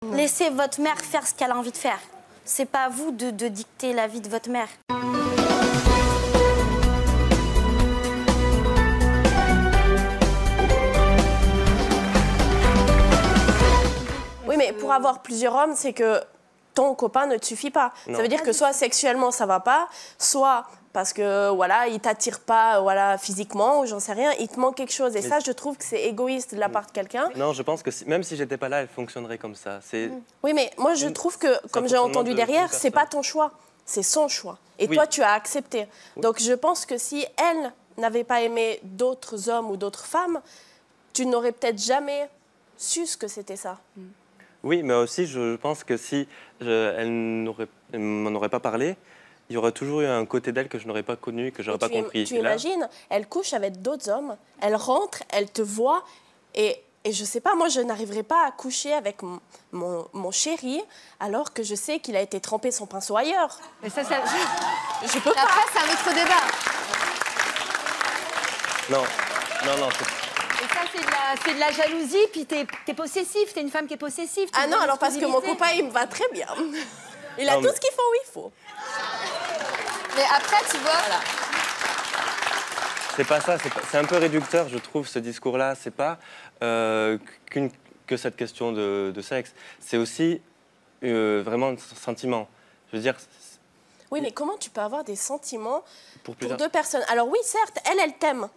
Laissez votre mère faire ce qu'elle a envie de faire. C'est pas à vous de dicter la vie de votre mère. Oui, mais pour avoir plusieurs hommes, c'est que ton copain ne te suffit pas. Non. Ça veut dire que soit sexuellement ça va pas, soit parce que voilà, il t'attire pas voilà, physiquement ou j'en sais rien, il te manque quelque chose. Et ça, je trouve que c'est égoïste de la part de quelqu'un. Non, je pense que même si j'étais pas là, elle fonctionnerait comme ça. Oui, mais moi je trouve que, comme j'ai entendu derrière, c'est pas ton choix, c'est son choix. Et toi, tu as accepté. Donc je pense que si elle n'avait pas aimé d'autres hommes ou d'autres femmes, tu n'aurais peut-être jamais su ce que c'était ça. Oui, mais aussi, je pense que si elle m'en aurait pas parlé, il y aurait toujours eu un côté d'elle que je n'aurais pas connu, que je n'aurais pas compris. Tu imagines, elle couche avec d'autres hommes, elle rentre, elle te voit, et je sais pas, moi, je n'arriverai pas à coucher avec mon chéri alors que je sais qu'il a été trempé son pinceau ailleurs. Mais ça je peux pas. Après, c'est un autre débat. Non. Et ça, c'est de la jalousie, puis t'es possessif, t'es une femme qui est possessive. Ah non, alors parce que mon copain, il me va très bien. Il a tout ce qu'il faut où il faut. Mais après, tu vois... Voilà. C'est pas ça, c'est un peu réducteur, je trouve, ce discours-là. C'est pas que cette question de sexe. C'est aussi vraiment un sentiment. Je veux dire... Oui, mais comment tu peux avoir des sentiments pour deux personnes? Alors oui, certes, elle t'aime.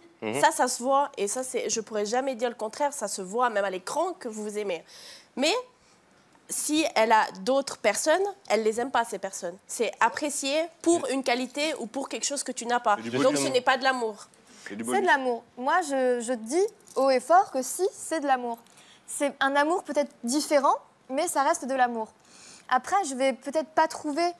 Ça se voit, et ça, je pourrais jamais dire le contraire, ça se voit même à l'écran que vous vous aimez. Mais si elle a d'autres personnes, elle les aime pas, ces personnes. C'est apprécié pour une qualité ou pour quelque chose que tu n'as pas. Donc ce n'est pas de l'amour. C'est de l'amour. Moi, je dis haut et fort que si, c'est de l'amour. C'est un amour peut-être différent, mais ça reste de l'amour. Après, je vais peut-être pas trouver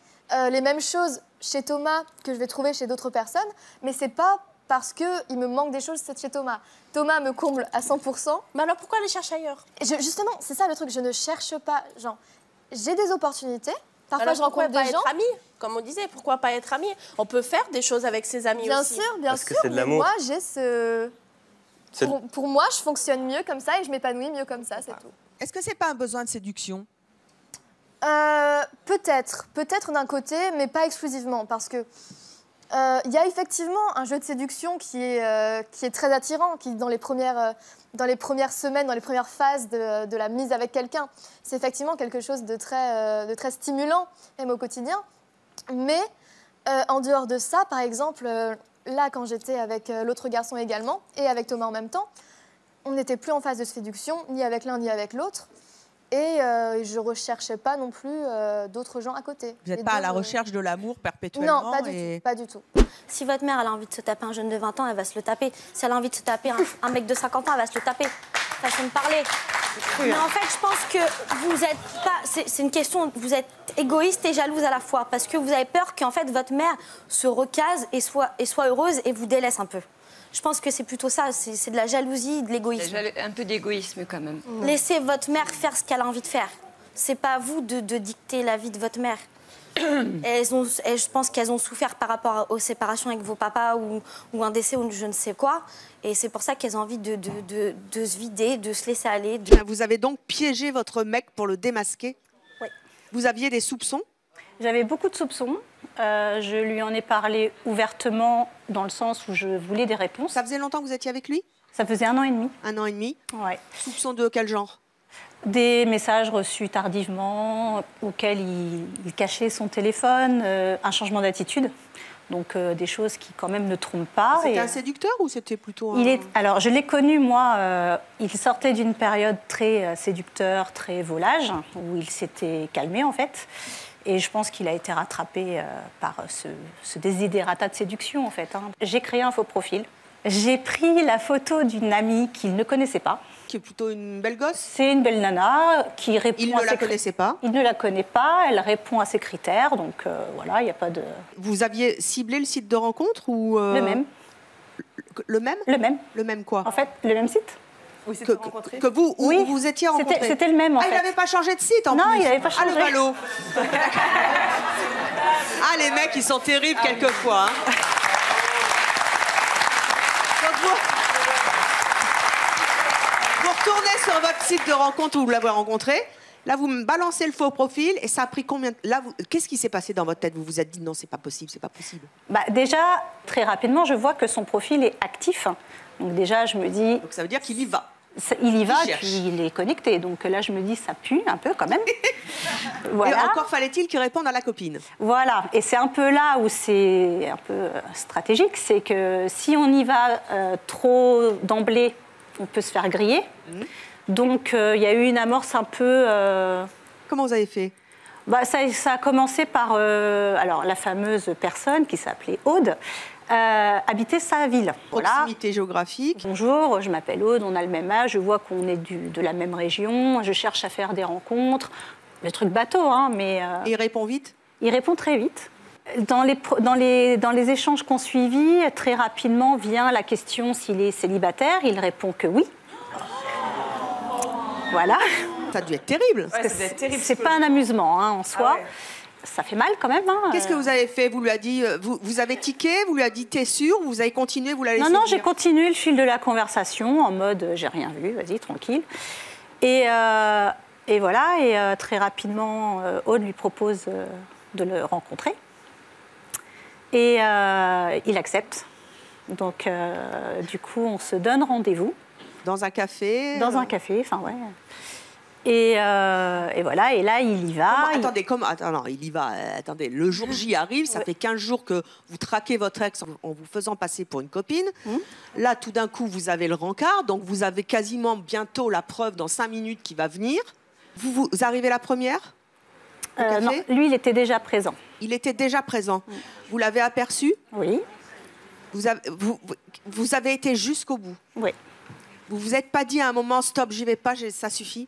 les mêmes choses chez Thomas que je vais trouver chez d'autres personnes, mais c'est pas parce qu'il me manque des choses chez Thomas. Thomas me comble à 100%. Mais alors pourquoi aller chercher ailleurs? Justement, c'est ça le truc, je ne cherche pas. Genre, j'ai des opportunités, parfois alors, je rencontre des gens... Pourquoi pas être amis? Comme on disait, pourquoi pas être amis? On peut faire des choses avec ses amis aussi. Bien sûr, mais moi j'ai ce... Pour moi, je fonctionne mieux comme ça et je m'épanouis mieux comme ça, c'est tout. Est-ce que c'est pas un besoin de séduction? Peut-être d'un côté, mais pas exclusivement, parce que il y a effectivement un jeu de séduction qui est très attirant, qui dans les premières semaines, dans les premières phases de la mise avec quelqu'un, c'est effectivement quelque chose de très stimulant, même au quotidien. Mais en dehors de ça, par exemple, là, quand j'étais avec l'autre garçon également, et avec Thomas en même temps, on n'était plus en phase de séduction, ni avec l'un ni avec l'autre. Et je ne recherchais pas non plus d'autres gens à côté. Vous n'êtes pas à la recherche de l'amour perpétuellement? Non, pas du tout. Si votre mère elle a envie de se taper un jeune de 20 ans, elle va se le taper. Si elle a envie de se taper un mec de 50 ans, elle va se le taper. Façon de parler. Mais en fait, je pense que vous êtes pas... C'est une question... Vous êtes égoïste et jalouse à la fois. Parce que vous avez peur qu'en fait, votre mère se recase et soit heureuse et vous délaisse un peu. Je pense que c'est plutôt ça, c'est de la jalousie, de l'égoïsme. Un peu d'égoïsme quand même. Laissez votre mère faire ce qu'elle a envie de faire. C'est pas à vous de dicter la vie de votre mère. Je pense qu'elles ont souffert par rapport aux séparations avec vos papas ou un décès ou je ne sais quoi. Et c'est pour ça qu'elles ont envie de se vider, de se laisser aller. Vous avez donc piégé votre mec pour le démasquer? Oui. Vous aviez des soupçons? J'avais beaucoup de soupçons. Je lui en ai parlé ouvertement dans le sens où je voulais des réponses. Ça faisait longtemps que vous étiez avec lui? Ça faisait 1 an et demi. 1 an et demi? Ouais. Soupçons de quel genre? Des messages reçus tardivement auxquels il cachait son téléphone, un changement d'attitude. Donc des choses qui quand même ne trompent pas. C'était un séducteur ou c'était plutôt Alors je l'ai connu moi, il sortait d'une période très séducteur, très volage, où il s'était calmé en fait. Et je pense qu'il a été rattrapé par ce désidérata de séduction, en fait. J'ai créé un faux profil. J'ai pris la photo d'une amie qu'il ne connaissait pas. Qui est plutôt une belle gosse? C'est une belle nana qui répond Il ne la connaissait pas? Il ne la connaît pas, elle répond à ses critères, donc voilà, il n'y a pas de... Vous aviez ciblé le site de rencontre ou Le même. Le même? Le même. Le même quoi? En fait, le même site. Où vous étiez rencontrés? C'était le même, en fait. Il n'avait pas changé de site, en plus? Non, il n'avait pas changé. Ah, le ballot. Ah, les mecs, ils sont terribles quelquefois. Hein. Donc vous retournez sur votre site de rencontre où vous l'avez rencontré, Là, vous me balancez le faux profil et ça a pris combien... Là, qu'est-ce qui s'est passé dans votre tête? Vous vous êtes dit non, c'est pas possible, c'est pas possible. Bah, déjà, très rapidement, je vois que son profil est actif. Donc déjà, je me dis... Donc ça veut dire qu'il y va. Il y va, puis il est connecté. Donc là, je me dis, ça pue un peu quand même. Voilà. Et encore fallait-il qu'il réponde à la copine. Voilà. Et c'est un peu là où c'est un peu stratégique. C'est que si on y va trop d'emblée, on peut se faire griller. Donc il y a eu une amorce un peu... Comment vous avez fait? Bah, ça a commencé par alors, la fameuse personne qui s'appelait Aude. Habiter sa ville. Proximité géographique. Bonjour, je m'appelle Aude, on a le même âge, je vois qu'on est de la même région, je cherche à faire des rencontres. Le truc bateau, hein, mais... Et il répond vite? Il répond très vite. Dans les échanges qu'on suivit, très rapidement vient la question s'il est célibataire. Il répond que oui. Voilà. Ça a dû être terrible. C'est pas un amusement hein, en soi. Ah ouais. Ça fait mal quand même. Hein. Qu'est-ce que vous avez fait? Vous lui avez dit, vous avez tiqué, vous lui avez dit t'es sûr, vous avez continué, vous l'avez laissé Non, j'ai continué le fil de la conversation en mode j'ai rien vu, vas-y, tranquille. Et voilà, et très rapidement, Aude lui propose de le rencontrer. Et il accepte. Donc, du coup, on se donne rendez-vous. Dans un café? Dans un café, enfin, ouais. Et voilà, et là, il y va. Il y va. Attendez, le jour J arrive, ça fait 15 jours que vous traquez votre ex en vous faisant passer pour une copine. Là, tout d'un coup, vous avez le rencard, donc vous avez quasiment bientôt la preuve dans 5 minutes qui va venir. Vous arrivez la première au café? Non, lui, il était déjà présent. Il était déjà présent. Vous l'avez aperçu? Oui. Vous avez été jusqu'au bout? Oui. Vous vous êtes pas dit à un moment, stop, j'y vais pas, ça suffit?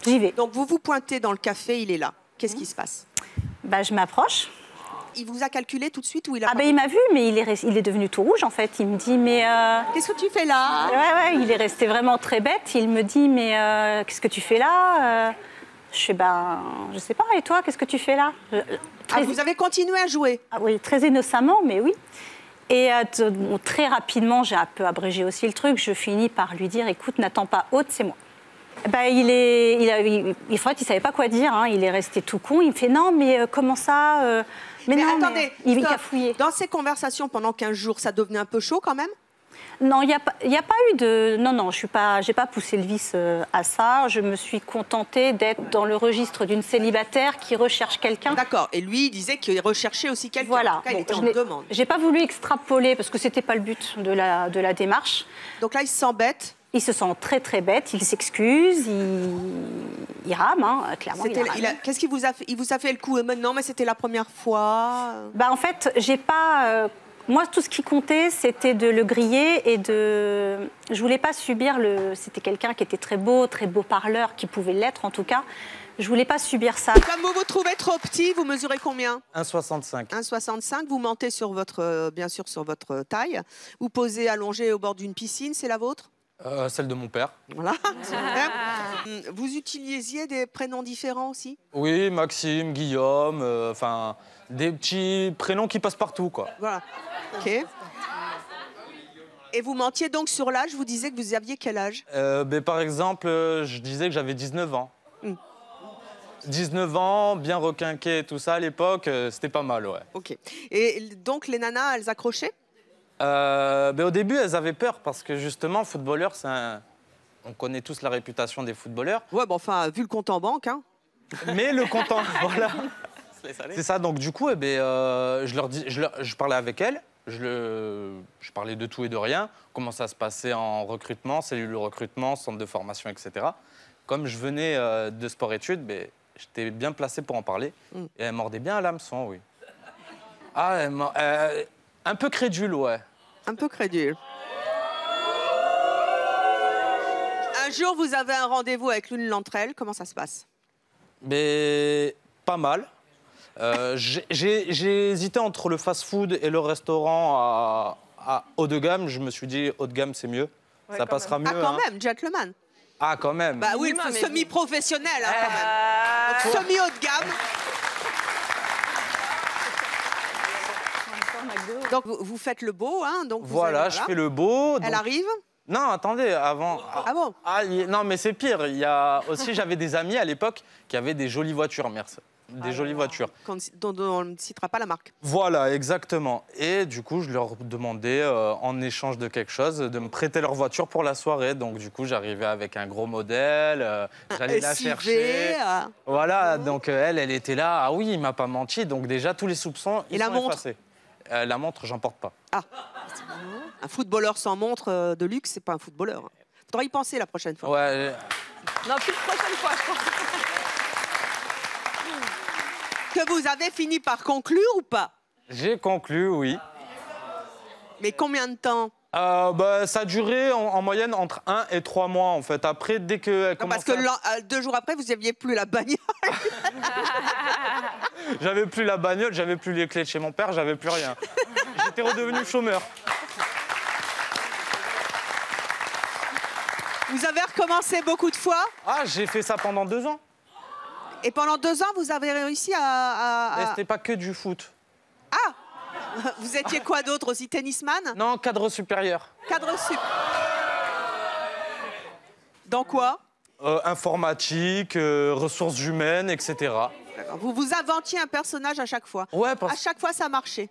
J'y vais. Donc vous vous pointez dans le café, il est là. Qu'est-ce qui se passe? Bah, je m'approche. Il vous a calculé tout de suite ou il a... Ah ben il m'a vu, mais il est devenu tout rouge en fait. Il me dit mais... Qu'est-ce que tu fais là? Ouais, il est resté vraiment très bête. Il me dit mais qu'est-ce que tu fais là? Je fais ben je sais pas. Et toi, qu'est-ce que tu fais là? Vous avez continué à jouer? Ah, oui, très innocemment, mais oui. Et très rapidement, j'ai un peu abrégé aussi le truc. Je finis par lui dire écoute, n'attends pas Aude, c'est moi. Bah, il savait pas quoi dire, hein. Il est resté tout con. Il me fait non, mais comment ça mais non, attendez, il cafouillait. Dans ces conversations pendant 15 jours, ça devenait un peu chaud quand même? Non, il n'y a pas eu de... Non, j'ai pas poussé le vice à ça. Je me suis contentée d'être dans le registre d'une célibataire qui recherche quelqu'un. D'accord. Et lui, il disait qu'il recherchait aussi quelqu'un. Voilà. En tout cas, il était en demande. J'ai pas voulu extrapoler parce que c'était pas le but de la démarche. Donc là, il se sent bête. Il se sent très très bête, il s'excuse, il rame, hein, clairement. Qu'est-ce qu'il vous a fait? Il vous a fait le coup maintenant, mais c'était la première fois. Bah, en fait, j'ai pas... moi, tout ce qui comptait, c'était de le griller et de... Je voulais pas subir le... C'était quelqu'un qui était très beau parleur, qui pouvait l'être en tout cas. Je voulais pas subir ça. Comme vous vous trouvez trop petit, vous mesurez combien? 1,65. 1,65. Vous mentez sur bien sûr sur votre taille. Vous posez allongé au bord d'une piscine, c'est la vôtre? Celle de mon père. Voilà. Vous utilisiez des prénoms différents aussi? Oui, Maxime, Guillaume, enfin des petits prénoms qui passent partout, quoi. Voilà. Ok. Et vous mentiez donc sur l'âge? Vous disiez que vous aviez quel âge? Par exemple, je disais que j'avais 19 ans. 19 ans, bien requinqué, tout ça à l'époque, c'était pas mal, ouais. Ok. Et donc les nanas, elles accrochaient? Au début, elles avaient peur parce que justement, footballeur, on connaît tous la réputation des footballeurs. Ouais, bon, enfin, vu le compte en banque, hein. Mais le compte en... voilà. C'est ça, donc du coup, je parlais avec elles, je parlais de tout et de rien, comment ça se passait en recrutement, cellule de recrutement, centre de formation, etc. Comme je venais de sport-études, j'étais bien placé pour en parler. Et elle mordait bien à l'hameçon, oui. Ah, un peu crédule, ouais. Un peu crédule. Un jour, vous avez un rendez-vous avec l'une d'entre elles. Comment ça se passe? Pas mal. J'ai hésité entre le fast-food et le restaurant à haut de gamme. Je me suis dit, haut de gamme, c'est mieux. Ouais, ça passera mieux. Ah, quand même, gentleman. Ah, quand même. Bah oui, semi-professionnel, hein, quand même. Donc, semi-haut de gamme. Donc, vous faites le beau, hein, donc voilà, je fais le beau. Elle arrive? Non, attendez, avant... Ah bon? Non, mais c'est pire. Il y a aussi, j'avais des amis à l'époque qui avaient des jolies voitures, merci. Des jolies voitures. Dont on ne citera pas la marque. Voilà, exactement. Et du coup, je leur demandais, en échange de quelque chose, de me prêter leur voiture pour la soirée. Donc, du coup, j'arrivais avec un gros modèle, j'allais la chercher. Voilà, donc elle était là. Ah oui, il m'a pas menti. Donc, déjà, tous les soupçons, ils sont effacés. La montre, j'en porte pas. Ah, un footballeur sans montre de luxe, c'est pas un footballeur. Faudra y penser la prochaine fois. Ouais. Non, plus la prochaine fois, je pense. Que vous avez fini par conclure ou pas? J'ai conclu, oui. Mais combien de temps? Ça a duré en moyenne entre 1 et 3 mois, en fait. Après, dès que... Parce que 2 jours après, vous n'aviez plus la bagnole. J'avais plus la bagnole, j'avais plus les clés de chez mon père, j'avais plus rien. J'étais redevenu chômeur. Vous avez recommencé beaucoup de fois? Ah, j'ai fait ça pendant 2 ans. Et pendant 2 ans, vous avez réussi à... Mais c'était pas que du foot. Ah! Vous étiez quoi d'autre aussi? Tennisman? Non, cadre supérieur. Cadre sup. Dans quoi? Informatique, ressources humaines, etc. Vous vous inventiez un personnage à chaque fois? Ouais, À chaque fois, ça marchait?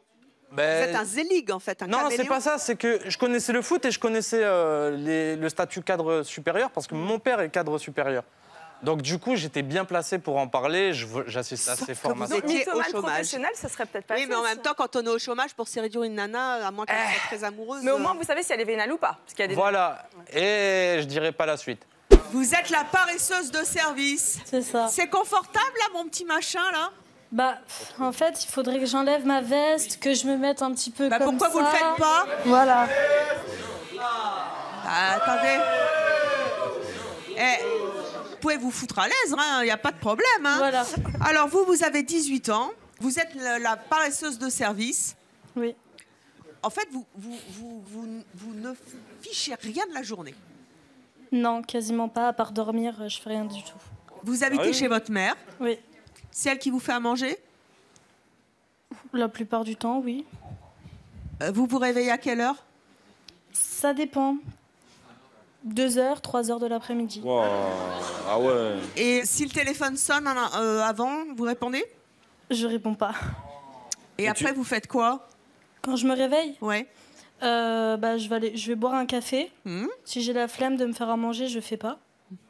Ben... Vous êtes un zélig, en fait, un Non, c'est pas ça, c'est que je connaissais le foot et je connaissais le statut cadre supérieur parce que mon père est cadre supérieur. Donc du coup, j'étais bien placé pour en parler, j'assiste à ces formations. Vous étiez au chômage. Professionnel, ça serait peut-être pas Oui, mais en même temps, quand on est au chômage, pour séduire une nana, à moins qu'elle soit très amoureuse... Mais au moins, vous savez si elle est vénale ou pas. Parce qu'il y a des... Voilà, et je dirais pas la suite. Vous êtes la paresseuse de service. C'est ça. C'est confortable, là, mon petit machin, là? Bah, en fait, il faudrait que j'enlève ma veste, que je me mette un petit peu comme pourquoi ça. vous le faites pas? Voilà. Attendez. Vous pouvez vous foutre à l'aise, il n'y a pas de problème. Hein. Voilà. Alors, vous avez 18 ans. Vous êtes la paresseuse de service. Oui. En fait, vous ne fichez rien de la journée. Non, quasiment pas. À part dormir, je fais rien du tout. Vous habitez chez votre mère? Oui. C'est elle qui vous fait à manger? La plupart du temps, oui. Vous vous réveillez à quelle heure? Ça dépend. 2h, 3h de l'après-midi. Wow. Ah ouais. Et si le téléphone sonne avant, vous répondez? Je réponds pas. Et après, vous faites quoi? Quand je me réveille? Ouais. Je vais boire un café. Si j'ai la flemme de me faire à manger, je fais pas.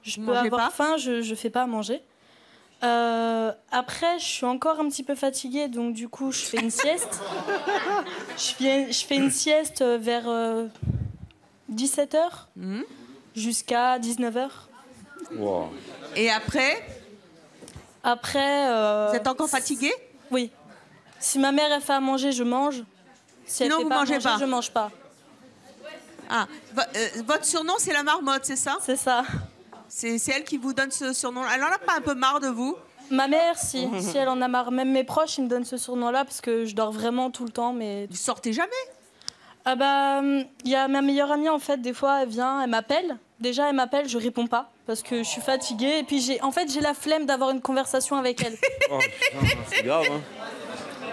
Je peux avoir faim, je fais pas à manger. Après, je suis encore un petit peu fatiguée, donc du coup, je fais une sieste. Je fais une sieste vers 17h jusqu'à 19h. Wow. Et après? Après... Vous êtes encore fatiguée? Oui. Si ma mère elle fait à manger, je mange. Si sinon, elle fait vous pas mangez manger, pas? Je mange pas. Ah, votre surnom, c'est la marmotte, c'est ça? C'est ça. C'est elle qui vous donne ce surnom. Elle en a pas un peu marre de vous? Ma mère, si elle en a marre. Même mes proches, ils me donnent ce surnom-là parce que je dors vraiment tout le temps. Mais... Vous sortez jamais? Ah bah, il y a ma meilleure amie, en fait, des fois, elle vient, elle m'appelle. Déjà, elle m'appelle, je réponds pas parce que je suis fatiguée. Et puis, j'ai la flemme d'avoir une conversation avec elle. Oh putain, c'est grave, hein.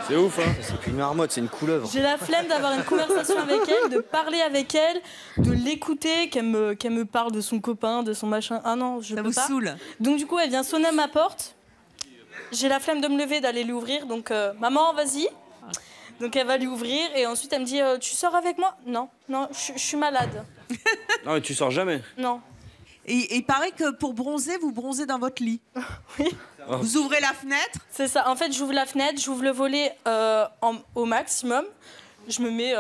C'est ouf, hein. C'est plus une marmotte, c'est une couleuvre. J'ai la flemme d'avoir une conversation avec elle, de parler avec elle, de l'écouter, qu'elle me parle de son copain, de son machin. Ah non, je peux pas. Ça vous saoule? Donc du coup, elle vient sonner à ma porte. J'ai la flemme de me lever, d'aller lui ouvrir. Donc, maman, vas-y. Donc elle va lui ouvrir et ensuite elle me dit tu sors avec moi? Non, je suis malade. Non, mais tu sors jamais. Non. Et il paraît que pour bronzer, vous bronzez dans votre lit. Oui. Vous ouvrez la fenêtre? C'est ça. En fait, j'ouvre la fenêtre, j'ouvre le volet au maximum. Je me mets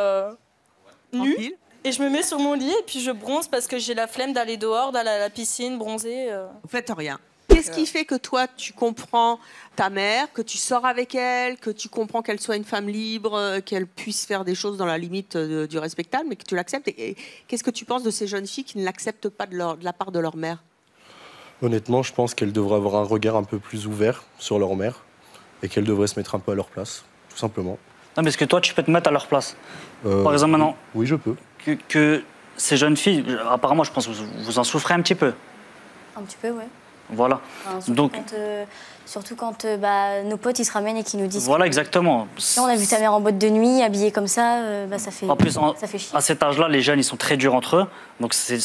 nue et je me mets sur mon lit et puis je bronze parce que j'ai la flemme d'aller dehors, d'aller à la piscine, bronzer. Vous faites rien. Qu'est-ce qui fait que toi, tu comprends ta mère, que tu sors avec elle, que tu comprends qu'elle soit une femme libre, qu'elle puisse faire des choses dans la limite du respectable, mais que tu l'acceptes? Et qu'est-ce que tu penses de ces jeunes filles qui ne l'acceptent pas de la part de leur mère? Honnêtement, je pense qu'elles devraient avoir un regard un peu plus ouvert sur leur mère et qu'elles devraient se mettre un peu à leur place, tout simplement. Non, mais est-ce que toi, tu peux te mettre à leur place? Par exemple, maintenant, oui, je peux. Que ces jeunes filles, apparemment, je pense que vous en souffrez un petit peu. Un petit peu, ouais. Voilà. Enfin, surtout quand nos potes ils se ramènent et qu'ils nous disent. Voilà, exactement. Là, on a vu ta mère en boîte de nuit, habillée comme ça, ça fait. En plus, ça fait chier. à cet âge-là, les jeunes, ils sont très durs entre eux. Donc c'est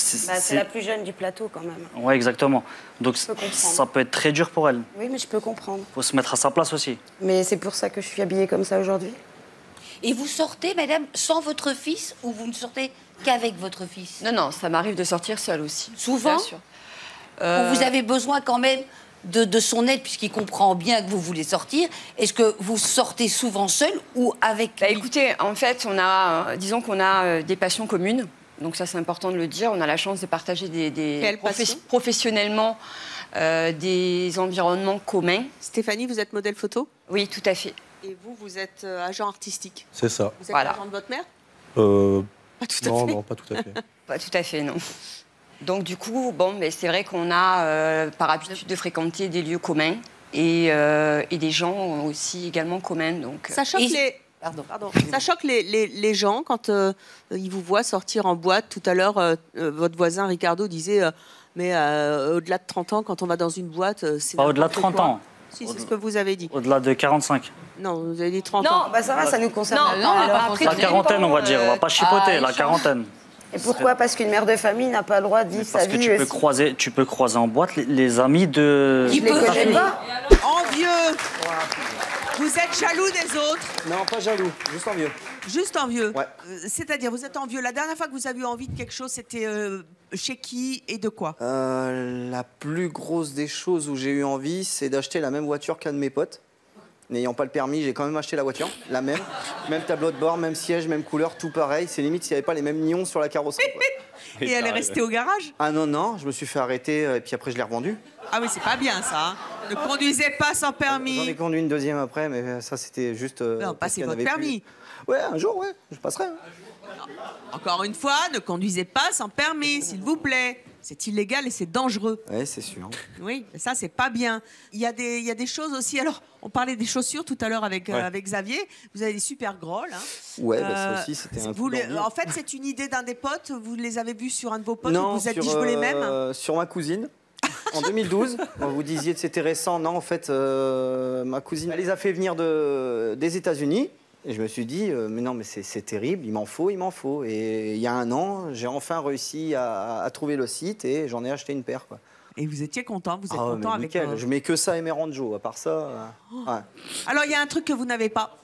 la plus jeune du plateau quand même. Ouais, exactement. Donc ça peut être très dur pour elle. Oui, mais je peux comprendre. Faut se mettre à sa place aussi. Mais c'est pour ça que je suis habillée comme ça aujourd'hui. Et vous sortez, madame, sans votre fils ou vous ne sortez qu'avec votre fils? Non, ça m'arrive de sortir seule aussi. Souvent? Bien sûr. Ou vous avez besoin quand même de son aide, puisqu'il comprend bien que vous voulez sortir. Est-ce que vous sortez souvent seul ou avec lui? Écoutez, en fait, disons qu'on a des passions communes. Donc ça, c'est important de le dire. On a la chance de partager professionnellement des environnements communs. Stéphanie, vous êtes modèle photo? Oui, tout à fait. Et vous êtes agent artistique? C'est ça. Vous êtes l'agent de votre mère? Pas tout à fait. Non, pas tout à fait. Pas tout à fait, non. Donc du coup, c'est vrai qu'on a par habitude de fréquenter des lieux communs et des gens aussi également communs. Donc, ça choque Ça choque les gens quand ils vous voient sortir en boîte. Tout à l'heure, votre voisin Ricardo disait mais au-delà de 30 ans, quand on va dans une boîte, c'est pas au-delà de 30 ans. Si, c'est ce que vous avez dit. Au-delà de 45. Non, vous avez dit 30 ans. Non, ça va, ça nous concerne. La quarantaine, on va dire. On va pas chipoter, la quarantaine. Et pourquoi? Parce qu'une mère de famille n'a pas le droit de vivre sa vie. Parce que tu peux croiser en boîte les amis de... Qui peut pas. Envieux. Vous êtes jaloux des autres? Non, pas jaloux, juste envieux. Juste envieux. Ouais. C'est-à-dire, vous êtes envieux. La dernière fois que vous avez eu envie de quelque chose, c'était chez qui et de quoi? La plus grosse des choses où j'ai eu envie, c'est d'acheter la même voiture qu'un de mes potes. N'ayant pas le permis, j'ai quand même acheté la voiture, la même. Même tableau de bord, même siège, même couleur, tout pareil. C'est limite s'il n'y avait pas les mêmes nions sur la carrosserie. Et elle est restée au garage? Ah non, je me suis fait arrêter et puis après je l'ai revendue. Ah oui, c'est pas bien ça. Hein. Ne conduisez pas sans permis. J'en ai conduit une deuxième après, mais ça c'était juste... non, passez votre permis. Plus. Ouais, un jour, ouais, je passerai. Hein. Encore une fois, ne conduisez pas sans permis, s'il vous plaît. C'est illégal et c'est dangereux. Oui, c'est sûr. Oui, ça, c'est pas bien. Il y a des choses aussi. Alors, on parlait des chaussures tout à l'heure avec Xavier. Vous avez des super grolles. Hein. Ouais, ça aussi, c'était un coup En fait, c'est une idée d'un des potes. Vous les avez vus sur un de vos potes? Non, vous vous êtes dit, je veux les mêmes? Sur ma cousine. En 2012, vous disiez que c'était récent. Non, en fait, ma cousine, elle les a fait venir des États-Unis. Et je me suis dit, mais non, mais c'est terrible, il m'en faut. Et il y a un an, j'ai enfin réussi à trouver le site et j'en ai acheté une paire. Quoi. Et vous étiez content? Vous êtes content avec nickel. Je mets que ça et mes ranjos, à part ça. Ouais. Alors, il y a un truc que vous n'avez pas.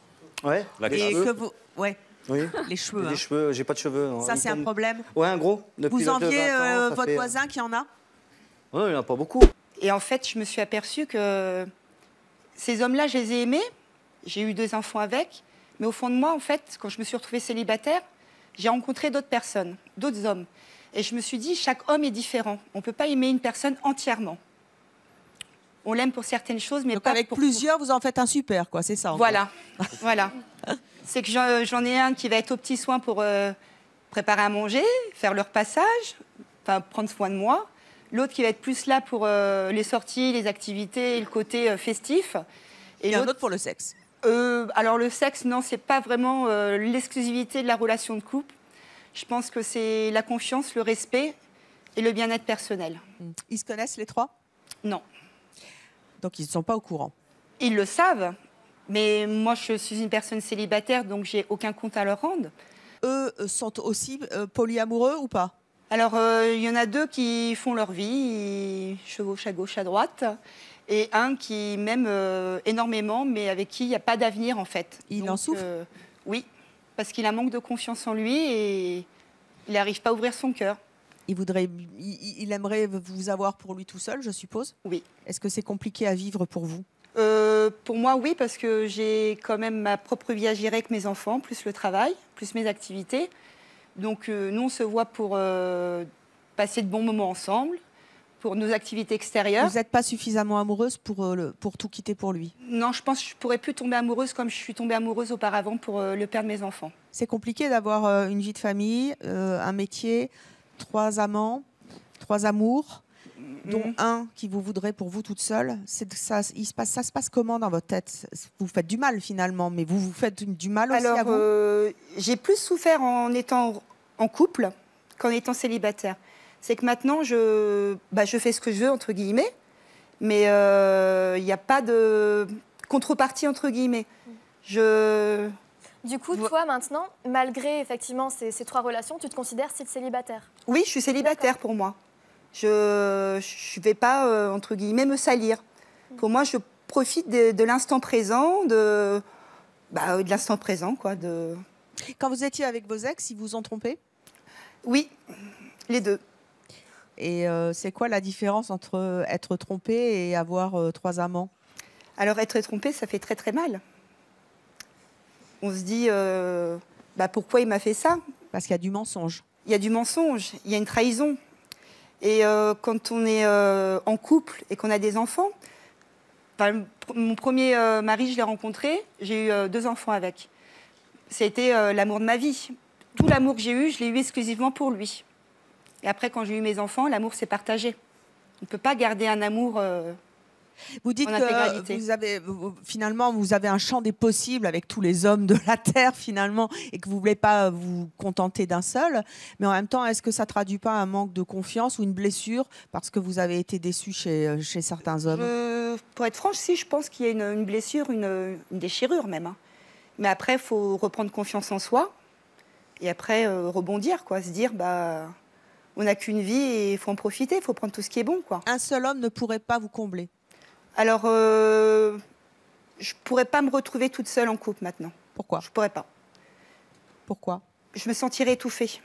Ouais, les cheveux. Ouais. Oui. Les cheveux. Les cheveux, j'ai pas de cheveux. Non. Ça, c'est un problème? Ouais, un gros. Depuis vous enviez 20 ans, votre voisin qui en a? Ouais, il n'y en a pas beaucoup. Et en fait, je me suis aperçue que ces hommes-là, je les ai aimés. J'ai eu 2 enfants avec. Mais au fond de moi, en fait, quand je me suis retrouvée célibataire, j'ai rencontré d'autres personnes, d'autres hommes. Et je me suis dit, chaque homme est différent. On ne peut pas aimer une personne entièrement. On l'aime pour certaines choses, mais donc pas avec pour plusieurs, vous en faites un super, quoi, c'est ça? Voilà, voilà. C'est que j'en ai un qui va être aux petits soins pour préparer à manger, faire leur passage, enfin prendre soin de moi. L'autre qui va être plus là pour les sorties, les activités, le côté festif. Et un autre pour le sexe? Alors le sexe, non, c'est pas vraiment l'exclusivité de la relation de couple. Je pense que c'est la confiance, le respect et le bien-être personnel. Ils se connaissent les 3? Non. Donc ils ne sont pas au courant? Ils le savent, mais moi je suis une personne célibataire, donc j'ai aucun compte à leur rendre. Eux sont aussi polyamoureux ou pas? Alors il y en a 2 qui font leur vie, ils chevauchent à gauche, à droite. Et un qui m'aime énormément, mais avec qui il n'y a pas d'avenir, en fait. Il en souffre? Oui, parce qu'il a un manque de confiance en lui et il n'arrive pas à ouvrir son cœur. Il aimerait vous avoir pour lui tout seul, je suppose? Oui. Est-ce que c'est compliqué à vivre pour vous? Pour moi, oui, parce que j'ai quand même ma propre vie à gérer avec mes enfants, plus le travail, plus mes activités. Donc nous, on se voit pour passer de bons moments ensemble, pour nos activités extérieures. Vous n'êtes pas suffisamment amoureuse pour tout quitter pour lui? Non, je pense que je ne pourrais plus tomber amoureuse comme je suis tombée amoureuse auparavant pour le père de mes enfants. C'est compliqué d'avoir une vie de famille, un métier, 3 amants, 3 amours, dont un qui vous voudrait pour vous toute seule. Ça se passe comment dans votre tête? Vous faites du mal finalement, mais vous faites du mal aussi à vous? J'ai plus souffert en étant en couple qu'en étant célibataire. C'est que maintenant, je fais ce que je veux, entre guillemets, Mais il n'y a pas de contrepartie, entre guillemets. Du coup, toi, maintenant, malgré effectivement ces 3 relations, tu te considères célibataire? Oui, je suis célibataire pour moi. Je ne vais pas, entre guillemets, me salir. Pour moi, je profite de l'instant présent, de l'instant présent, quoi. Quand vous étiez avec vos ex, ils vous ont trompé? Oui, les deux. Et c'est quoi la différence entre être trompé et avoir 3 amants? Alors, être trompé, ça fait très très mal. On se dit, pourquoi il m'a fait ça? Parce qu'il y a du mensonge. Il y a du mensonge, il y a une trahison. Et quand on est en couple et qu'on a des enfants, mon premier mari, je l'ai rencontré, j'ai eu 2 enfants avec. Ça a été l'amour de ma vie. Tout l'amour que j'ai eu, je l'ai eu exclusivement pour lui. Et après, quand j'ai eu mes enfants, l'amour s'est partagé. On ne peut pas garder un amour vous dites en intégralité. Que finalement, vous avez un champ des possibles avec tous les hommes de la Terre, finalement, et que vous ne voulez pas vous contenter d'un seul. Mais en même temps, est-ce que ça ne traduit pas un manque de confiance ou une blessure parce que vous avez été déçu chez certains hommes? Pour être franche, si, je pense qu'il y a une blessure, une déchirure même. Hein. Mais après, il faut reprendre confiance en soi. Et après, rebondir, quoi. Se dire, on n'a qu'une vie et il faut en profiter, il faut prendre tout ce qui est bon, quoi. Un seul homme ne pourrait pas vous combler? Alors, je ne pourrais pas me retrouver toute seule en couple maintenant. Pourquoi? Je ne pourrais pas. Pourquoi? Je me sentirais étouffée.